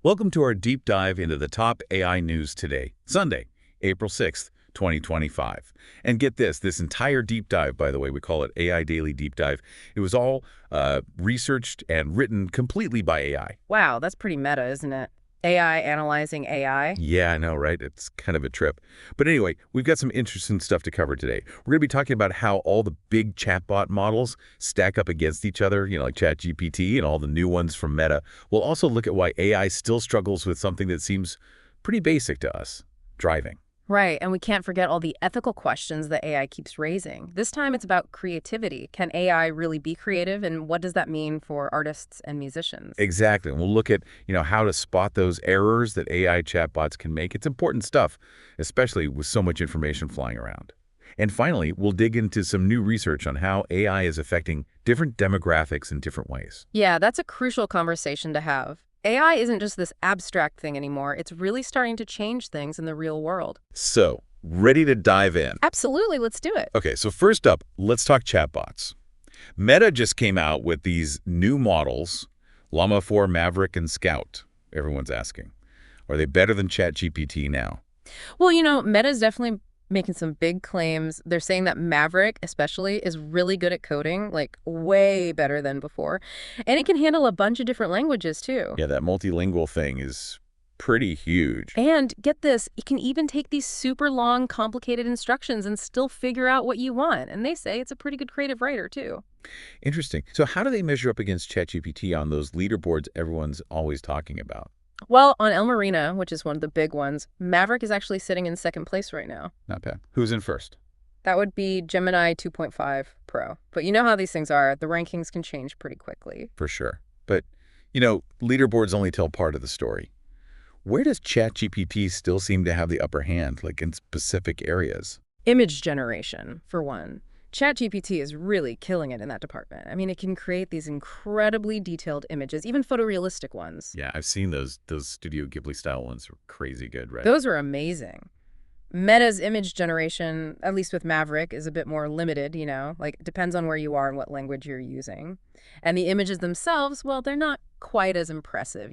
Welcome to our deep dive into the top AI news today, Sunday, April 6th, 2025. And get this entire deep dive, by the way, we call it AI Daily Deep Dive. It was all researched and written completely by AI. Wow, that's pretty meta, isn't it? AI analyzing AI? Yeah, I know, right? It's kind of a trip. But anyway, we've got some interesting stuff to cover today. We're going to be talking about how all the big chatbot models stack up against each other, like ChatGPT and all the new ones from Meta. We'll also look at why AI still struggles with something that seems pretty basic to us, driving. Right, and we can't forget all the ethical questions that AI keeps raising. This time it's about creativity. Can AI really be creative, and what does that mean for artists and musicians? Exactly. And we'll look at, how to spot those errors that AI chatbots can make. It's important stuff, especially with so much information flying around. And finally, we'll dig into some new research on how AI is affecting different demographics in different ways. Yeah, that's a crucial conversation to have. AI isn't just this abstract thing anymore. It's really starting to change things in the real world. So, ready to dive in? Absolutely, let's do it. Okay, so first up, let's talk chatbots. Meta just came out with these new models, Llama 4, Maverick, and Scout. Everyone's asking, are they better than ChatGPT now? Well, Meta's definitely making some big claims. They're saying that Maverick, especially, is really good at coding, like way better than before. And it can handle a bunch of different languages, too. Yeah, that multilingual thing is pretty huge. And get this, it can even take these super long, complicated instructions and still figure out what you want. And they say it's a pretty good creative writer, too. Interesting. So how do they measure up against ChatGPT on those leaderboards everyone's always talking about? Well, on El Marina, which is one of the big ones, Maverick is actually sitting in second place right now. Not bad. Who's in first? That would be Gemini 2.5 Pro. But you know how these things are. The rankings can change pretty quickly. For sure. But, leaderboards only tell part of the story. Where does ChatGPT still seem to have the upper hand, like in specific areas? Image generation, for one. ChatGPT is really killing it in that department. I mean, it can create these incredibly detailed images, even photorealistic ones. Yeah, I've seen those Studio Ghibli-style ones were crazy good, right? Those are amazing. Meta's image generation, at least with Maverick, is a bit more limited, like it depends on where you are and what language you're using. And the images themselves, well, they're not quite as impressive,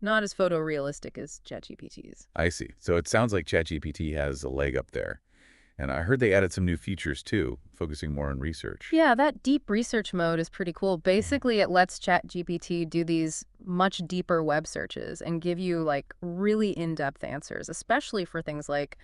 not as photorealistic as ChatGPT's. I see. So it sounds like ChatGPT has a leg up there. And I heard they added some new features, too, focusing more on research. Yeah, that deep research mode is pretty cool. Basically, it lets ChatGPT do these much deeper web searches and give you, really in-depth answers, especially for things like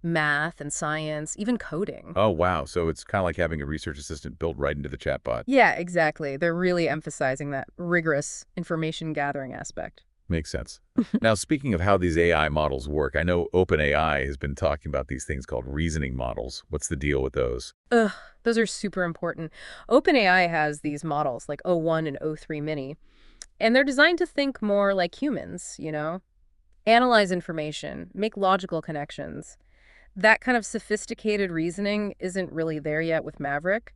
math and science, even coding. Oh, wow. So it's kind of like having a research assistant built right into the chatbot. Yeah, exactly. They're really emphasizing that rigorous information gathering aspect. Makes sense. Now, speaking of how these AI models work, I know OpenAI has been talking about these things called reasoning models. What's the deal with those? Ugh, those are super important. OpenAI has these models like O1 and O3 Mini, and they're designed to think more like humans, analyze information, make logical connections. That kind of sophisticated reasoning isn't really there yet with Maverick.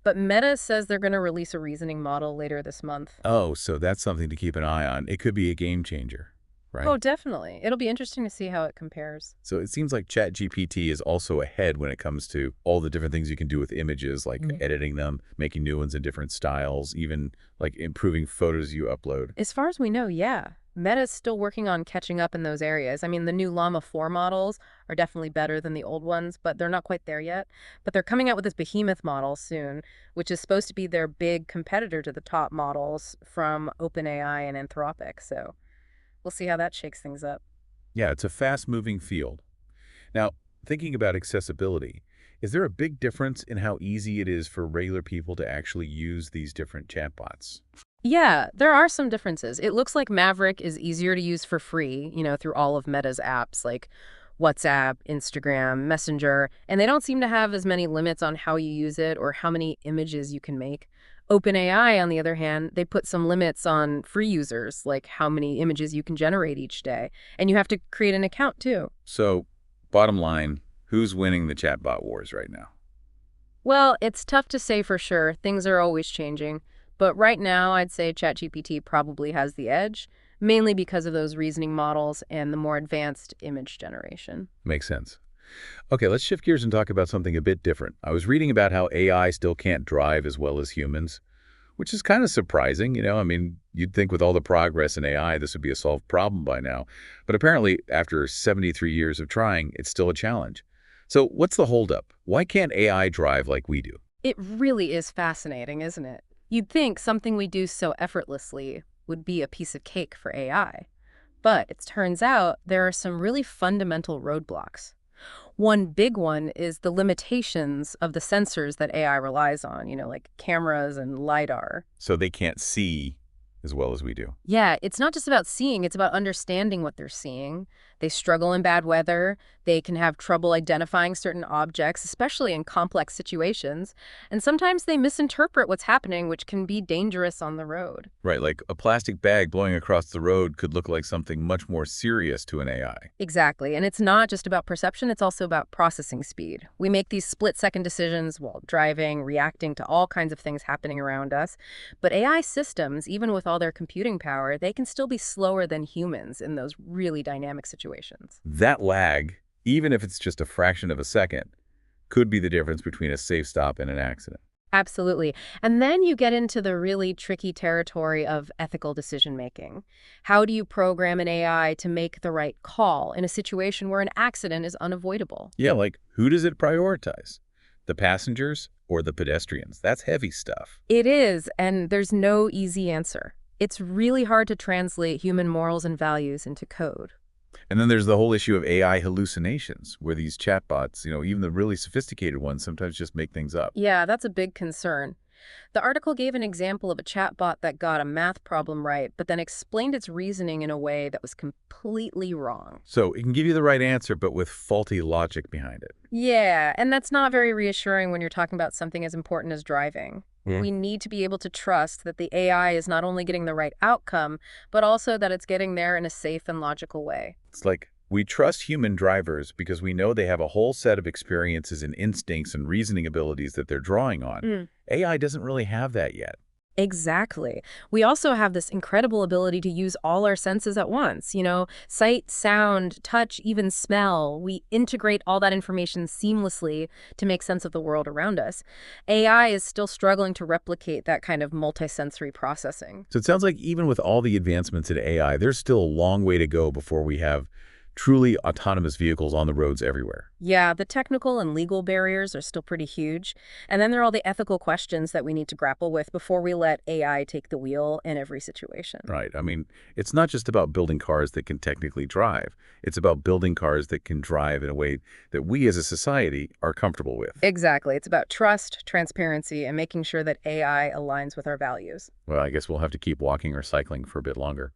But Meta says they're going to release a reasoning model later this month. Oh, so that's something to keep an eye on. It could be a game changer, right? Oh, definitely. It'll be interesting to see how it compares. So it seems like ChatGPT is also ahead when it comes to all the different things you can do with images, like editing them, making new ones in different styles, even like improving photos you upload. As far as we know, yeah. Meta's still working on catching up in those areas. I mean, the new Llama 4 models are definitely better than the old ones, but they're not quite there yet. But they're coming out with this behemoth model soon, which is supposed to be their big competitor to the top models from OpenAI and Anthropic. So we'll see how that shakes things up. Yeah, it's a fast-moving field. Now, thinking about accessibility, is there a big difference in how easy it is for regular people to actually use these different chatbots? Yeah, there are some differences. It looks like Maverick is easier to use for free, through all of Meta's apps like WhatsApp, Instagram, Messenger, and they don't seem to have as many limits on how you use it or how many images you can make. OpenAI, on the other hand, they put some limits on free users, like how many images you can generate each day. And you have to create an account, too. So, bottom line, who's winning the chatbot wars right now? Well, it's tough to say for sure. Things are always changing. But right now, I'd say ChatGPT probably has the edge, mainly because of those reasoning models and the more advanced image generation. Makes sense. Okay, let's shift gears and talk about something a bit different. I was reading about how AI still can't drive as well as humans. which is kind of surprising. I mean, you'd think with all the progress in AI, this would be a solved problem by now. But apparently, after 73 years of trying, it's still a challenge. So what's the holdup? Why can't AI drive like we do? It really is fascinating, isn't it? You'd think something we do so effortlessly would be a piece of cake for AI. But it turns out there are some really fundamental roadblocks. One big one is the limitations of the sensors that AI relies on, like cameras and LiDAR. So they can't see as well as we do. Yeah, it's not just about seeing, it's about understanding what they're seeing. They struggle in bad weather. They can have trouble identifying certain objects, especially in complex situations. And sometimes they misinterpret what's happening, which can be dangerous on the road. Right, like a plastic bag blowing across the road could look like something much more serious to an AI. Exactly. And it's not just about perception, it's also about processing speed. We make these split-second decisions while driving, reacting to all kinds of things happening around us. But AI systems, even with all their computing power, they can still be slower than humans in those really dynamic situations. That lag, even if it's just a fraction of a second, could be the difference between a safe stop and an accident. Absolutely. And then you get into the really tricky territory of ethical decision-making. How do you program an AI to make the right call in a situation where an accident is unavoidable? Yeah, like who does it prioritize? The passengers or the pedestrians? That's heavy stuff. It is, and there's no easy answer. It's really hard to translate human morals and values into code. And then there's the whole issue of AI hallucinations, where these chatbots, even the really sophisticated ones, sometimes just make things up. Yeah, that's a big concern. The article gave an example of a chatbot that got a math problem right, but then explained its reasoning in a way that was completely wrong. So it can give you the right answer, but with faulty logic behind it. Yeah, and that's not very reassuring when you're talking about something as important as driving. We need to be able to trust that the AI is not only getting the right outcome, but also that it's getting there in a safe and logical way. It's like we trust human drivers because we know they have a whole set of experiences and instincts and reasoning abilities that they're drawing on. AI doesn't really have that yet. Exactly. We also have this incredible ability to use all our senses at once, sight, sound, touch, even smell. We integrate all that information seamlessly to make sense of the world around us. AI is still struggling to replicate that kind of multisensory processing. So it sounds like even with all the advancements in AI, there's still a long way to go before we have truly autonomous vehicles on the roads everywhere. Yeah, the technical and legal barriers are still pretty huge. And then there are all the ethical questions that we need to grapple with before we let AI take the wheel in every situation. Right. I mean, it's not just about building cars that can technically drive. It's about building cars that can drive in a way that we as a society are comfortable with. Exactly. It's about trust, transparency, and making sure that AI aligns with our values. Well, I guess we'll have to keep walking or cycling for a bit longer.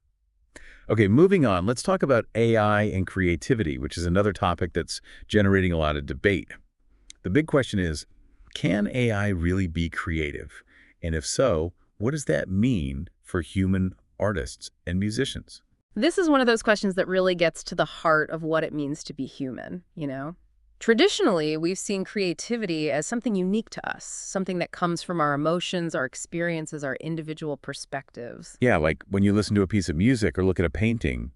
Okay, moving on, let's talk about AI and creativity, which is another topic that's generating a lot of debate. The big question is, can AI really be creative? And if so, what does that mean for human artists and musicians? This is one of those questions that really gets to the heart of what it means to be human. Traditionally, we've seen creativity as something unique to us, something that comes from our emotions, our experiences, our individual perspectives. Yeah, like when you listen to a piece of music or look at a painting,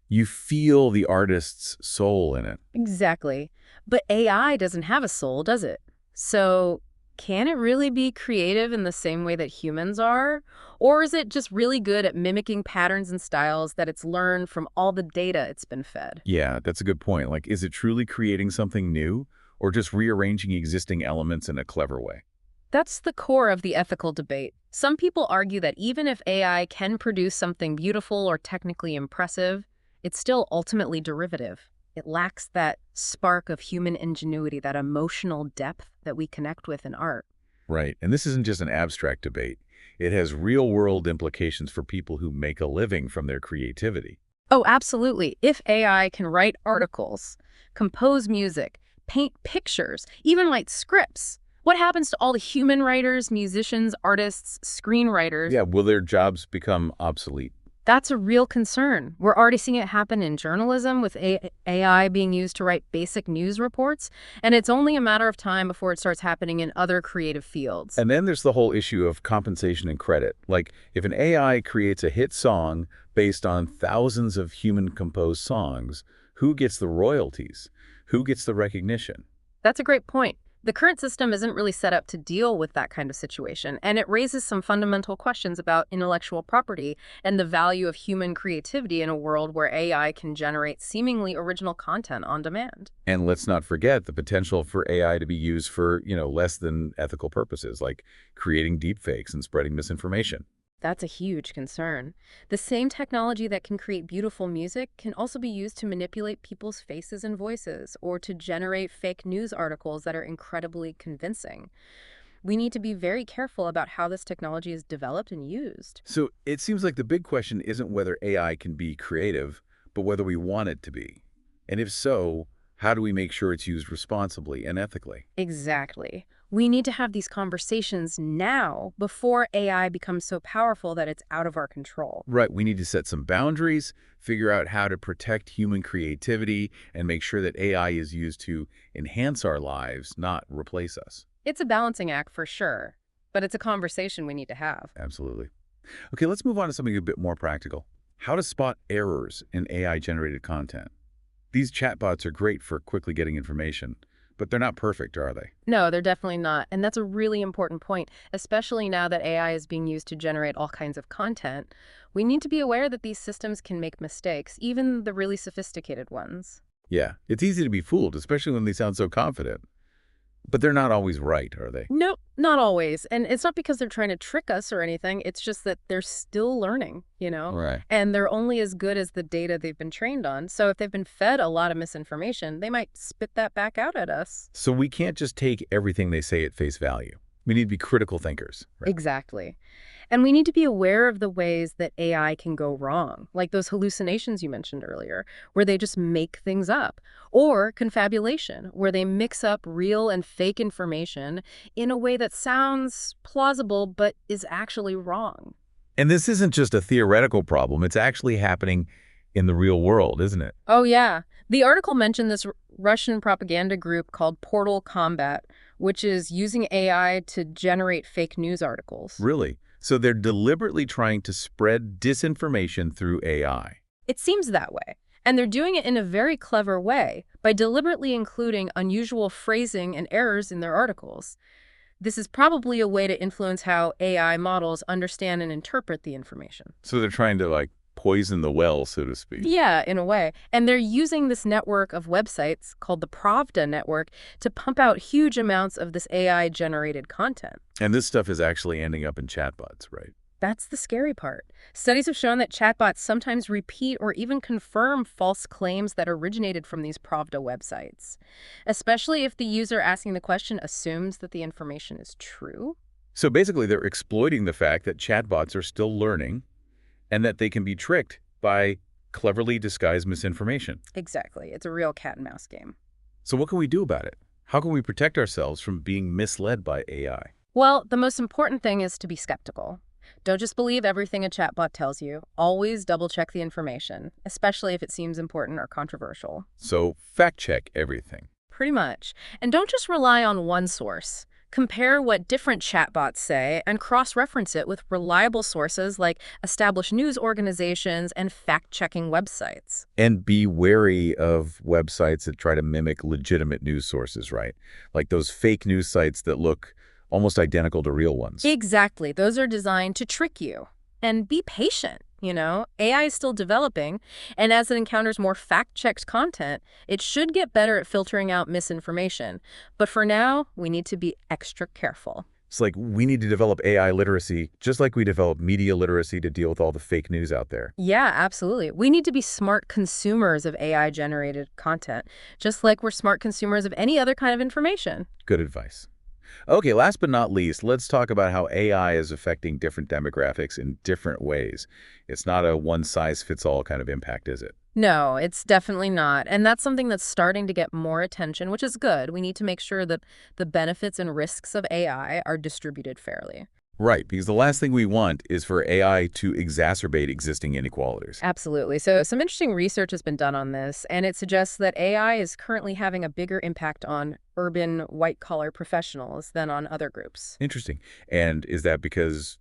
you feel the artist's soul in it. Exactly. But AI doesn't have a soul, does it? So can it really be creative in the same way that humans are? Or is it just really good at mimicking patterns and styles that it's learned from all the data it's been fed? Yeah, that's a good point. Like, is it truly creating something new or just rearranging existing elements in a clever way? That's the core of the ethical debate. Some people argue that even if AI can produce something beautiful or technically impressive, it's still ultimately derivative. It lacks that spark of human ingenuity, that emotional depth that we connect with in art. Right. And this isn't just an abstract debate. It has real-world implications for people who make a living from their creativity. Oh, absolutely. If AI can write articles, compose music, paint pictures, even write scripts, what happens to all the human writers, musicians, artists, screenwriters? Yeah, will their jobs become obsolete? That's a real concern. We're already seeing it happen in journalism with AI being used to write basic news reports, and it's only a matter of time before it starts happening in other creative fields. And then there's the whole issue of compensation and credit. Like, if an AI creates a hit song based on thousands of human-composed songs, who gets the royalties? Who gets the recognition? That's a great point. The current system isn't really set up to deal with that kind of situation, and it raises some fundamental questions about intellectual property and the value of human creativity in a world where AI can generate seemingly original content on demand. And let's not forget the potential for AI to be used for, less than ethical purposes, like creating deepfakes and spreading misinformation. That's a huge concern. The same technology that can create beautiful music can also be used to manipulate people's faces and voices, or to generate fake news articles that are incredibly convincing. We need to be very careful about how this technology is developed and used. So it seems like the big question isn't whether AI can be creative, but whether we want it to be. And if so, how do we make sure it's used responsibly and ethically? Exactly. We need to have these conversations now before AI becomes so powerful that it's out of our control. Right, we need to set some boundaries, figure out how to protect human creativity, and make sure that AI is used to enhance our lives, not replace us. It's a balancing act for sure, but it's a conversation we need to have. Absolutely. Okay, let's move on to something a bit more practical. How to spot errors in AI-generated content. These chatbots are great for quickly getting information, but they're not perfect, are they? No, they're definitely not. And that's a really important point, especially now that AI is being used to generate all kinds of content. We need to be aware that these systems can make mistakes, even the really sophisticated ones. Yeah, it's easy to be fooled, especially when they sound so confident. But they're not always right, are they? No, not always. And it's not because they're trying to trick us or anything. It's just that they're still learning. Right. And they're only as good as the data they've been trained on. So if they've been fed a lot of misinformation, they might spit that back out at us. So we can't just take everything they say at face value. We need to be critical thinkers. Right. Exactly. And we need to be aware of the ways that AI can go wrong, like those hallucinations you mentioned earlier, where they just make things up, or confabulation, where they mix up real and fake information in a way that sounds plausible but is actually wrong. And this isn't just a theoretical problem. It's actually happening in the real world, isn't it? Oh, yeah. The article mentioned this Russian propaganda group called Portal Combat, which is using AI to generate fake news articles. Really? So they're deliberately trying to spread disinformation through AI. It seems that way. And they're doing it in a very clever way by deliberately including unusual phrasing and errors in their articles. This is probably a way to influence how AI models understand and interpret the information. So they're trying to, like, poison the well, so to speak. Yeah, in a way. And they're using this network of websites called the Pravda network to pump out huge amounts of this AI-generated content. And this stuff is actually ending up in chatbots, right? That's the scary part. Studies have shown that chatbots sometimes repeat or even confirm false claims that originated from these Pravda websites, especially if the user asking the question assumes that the information is true. So basically, they're exploiting the fact that chatbots are still learning and that they can be tricked by cleverly disguised misinformation. Exactly. It's a real cat and mouse game. So what can we do about it? How can we protect ourselves from being misled by AI? Well, the most important thing is to be skeptical. Don't just believe everything a chatbot tells you. Always double-check the information, especially if it seems important or controversial. So fact check everything. Pretty much. And don't just rely on one source. Compare what different chatbots say and cross-reference it with reliable sources like established news organizations and fact-checking websites. And be wary of websites that try to mimic legitimate news sources, right? Like those fake news sites that look almost identical to real ones. Exactly. Those are designed to trick you. And be patient. AI is still developing, and as it encounters more fact-checked content, it should get better at filtering out misinformation. But for now, we need to be extra careful. It's like we need to develop AI literacy just like we develop media literacy to deal with all the fake news out there. Yeah, absolutely. We need to be smart consumers of AI-generated content, just like we're smart consumers of any other kind of information. Good advice. Okay, last but not least, let's talk about how AI is affecting different demographics in different ways. It's not a one-size-fits-all kind of impact, is it? No, it's definitely not. And that's something that's starting to get more attention, which is good. We need to make sure that the benefits and risks of AI are distributed fairly. Right, because the last thing we want is for AI to exacerbate existing inequalities. Absolutely. So some interesting research has been done on this, and it suggests that AI is currently having a bigger impact on urban white-collar professionals than on other groups. Interesting. And is that because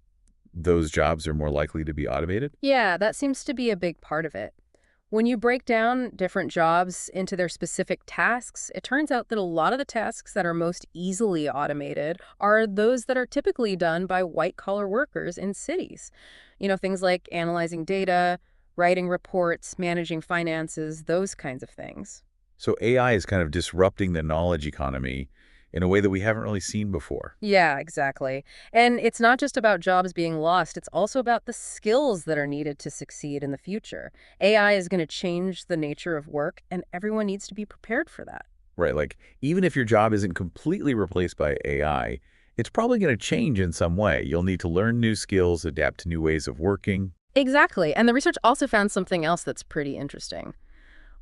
those jobs are more likely to be automated? Yeah, that seems to be a big part of it. When you break down different jobs into their specific tasks, it turns out that a lot of the tasks that are most easily automated are those that are typically done by white-collar workers in cities. Things like analyzing data, writing reports, managing finances, those kinds of things. So AI is kind of disrupting the knowledge economy in a way that we haven't really seen before. Yeah, exactly. And it's not just about jobs being lost, it's also about the skills that are needed to succeed in the future. AI is going to change the nature of work, and everyone needs to be prepared for that. Right, like even if your job isn't completely replaced by AI, it's probably going to change in some way. You'll need to learn new skills, adapt to new ways of working. Exactly. And the research also found something else that's pretty interesting.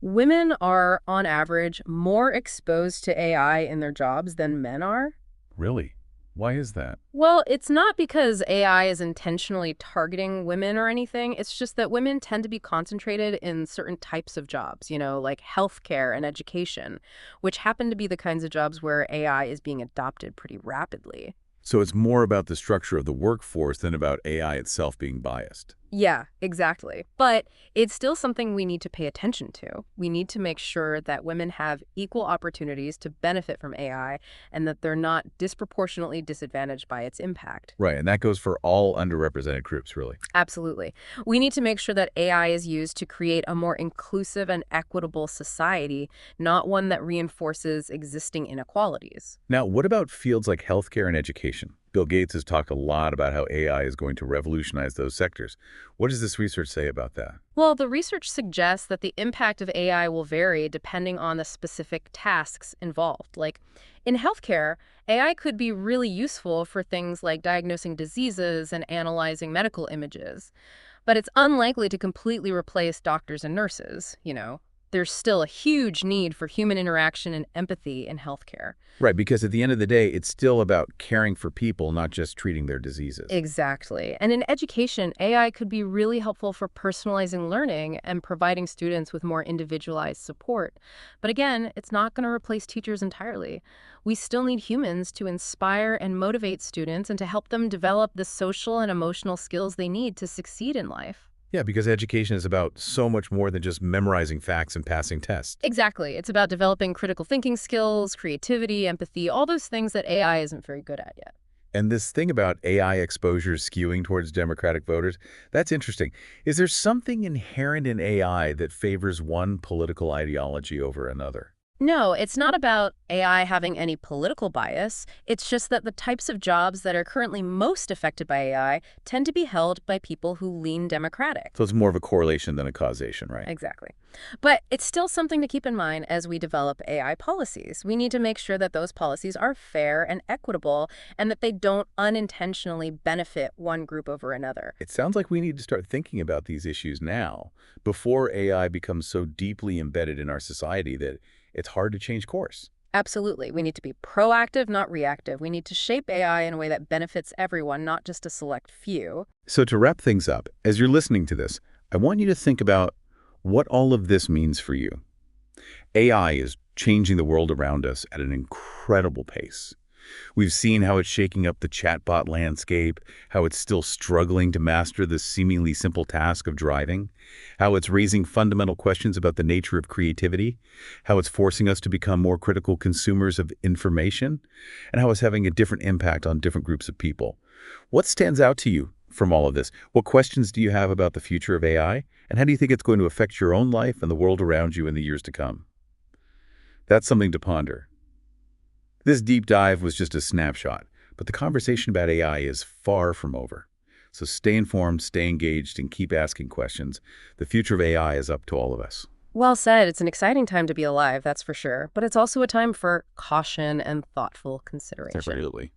Women are, on average, more exposed to AI in their jobs than men are. Really? Why is that? Well, it's not because AI is intentionally targeting women or anything. It's just that women tend to be concentrated in certain types of jobs, like healthcare and education, which happen to be the kinds of jobs where AI is being adopted pretty rapidly. So it's more about the structure of the workforce than about AI itself being biased. Yeah, exactly. But it's still something we need to pay attention to. We need to make sure that women have equal opportunities to benefit from AI and that they're not disproportionately disadvantaged by its impact. Right, and that goes for all underrepresented groups, really. Absolutely. We need to make sure that AI is used to create a more inclusive and equitable society, not one that reinforces existing inequalities. Now, what about fields like healthcare and education? Bill Gates has talked a lot about how AI is going to revolutionize those sectors. What does this research say about that? Well, the research suggests that the impact of AI will vary depending on the specific tasks involved. Like in healthcare, AI could be really useful for things like diagnosing diseases and analyzing medical images, but it's unlikely to completely replace doctors and nurses. There's still a huge need for human interaction and empathy in healthcare. Right, because at the end of the day, it's still about caring for people, not just treating their diseases. Exactly. And in education, AI could be really helpful for personalizing learning and providing students with more individualized support. But again, it's not going to replace teachers entirely. We still need humans to inspire and motivate students and to help them develop the social and emotional skills they need to succeed in life. Yeah, because education is about so much more than just memorizing facts and passing tests. Exactly. It's about developing critical thinking skills, creativity, empathy, all those things that AI isn't very good at yet. And this thing about AI exposure skewing towards Democratic voters, that's interesting. Is there something inherent in AI that favors one political ideology over another? No, it's not about AI having any political bias. It's just that the types of jobs that are currently most affected by AI tend to be held by people who lean Democratic. So it's more of a correlation than a causation, right? Exactly. But it's still something to keep in mind as we develop AI policies. We need to make sure that those policies are fair and equitable and that they don't unintentionally benefit one group over another. It sounds like we need to start thinking about these issues now, before AI becomes so deeply embedded in our society that it's hard to change course. Absolutely. We need to be proactive, not reactive. We need to shape AI in a way that benefits everyone, not just a select few. So to wrap things up, as you're listening to this, I want you to think about what all of this means for you. AI is changing the world around us at an incredible pace. We've seen how it's shaking up the chatbot landscape, how it's still struggling to master the seemingly simple task of driving, how it's raising fundamental questions about the nature of creativity, how it's forcing us to become more critical consumers of information, and how it's having a different impact on different groups of people. What stands out to you from all of this? What questions do you have about the future of AI, and how do you think it's going to affect your own life and the world around you in the years to come? That's something to ponder. This deep dive was just a snapshot, but the conversation about AI is far from over. So stay informed, stay engaged, and keep asking questions. The future of AI is up to all of us. Well said. It's an exciting time to be alive, that's for sure. But it's also a time for caution and thoughtful consideration. Absolutely.